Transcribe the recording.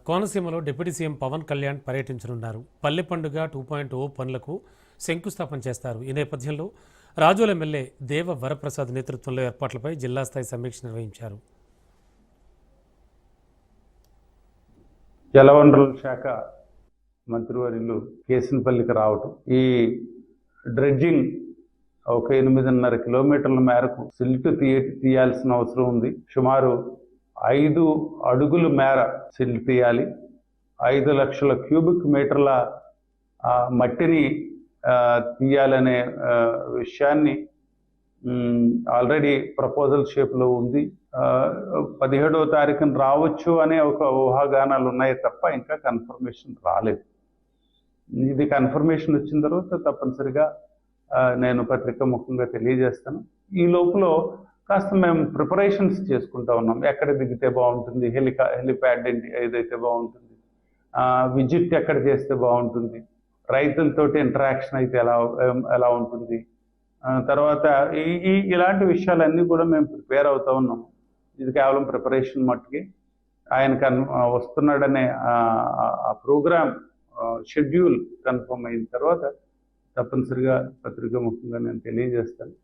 కోనసీమలో deputy CM Pawan Kalyan పర్యటించనున్నారు. పల్లె పండుగ 2.0 పనులకు శంకుస్థాపన చేస్తారు. ఈ నేపథ్యంలో రాజోల ఎమ్మెల్యే దేవ వరప్రసాద్ నేతృత్వంలో ఏర్పాట్లపై జిల్లా స్థాయి సమీక్ష నిర్వహించారు. జలవనరుల శాఖ మంత్రివర్యులు కేసినపల్లికి రావటం, ఈ డ్రెడ్జింగ్ ఒక 8.5 కిలోమీటర్ల మేరకు సిల్ట్ తీయాల్సిన అవసరం ఉంది. సుమారు 5 అడుగుల మేర సిల్ట్ తీయాలి. 5 లక్షల క్యూబిక్ మీటర్ల మట్టిని తీయాలనే విషయాన్ని ఆల్రెడీ ప్రపోజల్ షేప్లో ఉంది. 17వ తారీఖున రావచ్చు అనే ఒక ఊహాగానాలు ఉన్నాయి తప్ప ఇంకా కన్ఫర్మేషన్ రాలేదు. ఇది కన్ఫర్మేషన్ వచ్చిన తర్వాత తప్పనిసరిగా నేను పత్రికా ముఖంగా తెలియజేస్తాను. ఈ లోపల కాస్త మేము ప్రిపరేషన్స్ చేసుకుంటా ఉన్నాం. ఎక్కడ దిగితే బాగుంటుంది, హెలిప్యాడ్ ఏదైతే బాగుంటుంది, విజిట్ ఎక్కడ చేస్తే బాగుంటుంది, రైతులతోటి ఇంటరాక్షన్ అయితే ఎలా ఉంటుంది, తర్వాత ఇలాంటి విషయాలన్నీ కూడా మేము ప్రిపేర్ అవుతా ఉన్నాం. ఇది కేవలం ప్రిపరేషన్ మట్టుకి. ఆయన వస్తున్నాడనే ఆ ప్రోగ్రామ్ షెడ్యూల్ కన్ఫర్మ్ అయిన తర్వాత తప్పనిసరిగా పత్రికా ముఖ్యంగా నేను తెలియజేస్తాను.